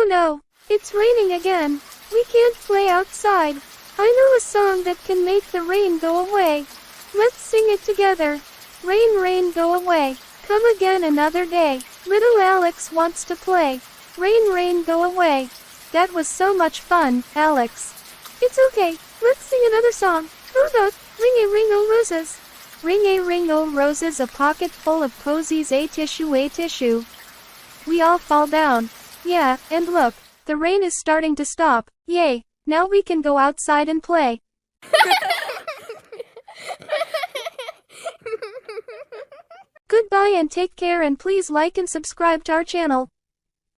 Oh no, it's raining again. We can't play outside. I know a song that can make the rain go away. Let's sing it together. Rain, rain, go away. Come again another day. Little Alex wants to play. Rain, rain, go away. That was so much fun, Alex. It's okay, let's sing another song. How about ring-a-ring-o roses? Ring-a-ring-o roses, a pocket full of posies, a tissue. We all fall down. Yeah, and look, the rain is starting to stop. Yay, now we can go outside and play. Goodbye and take care, and please like and subscribe to our channel.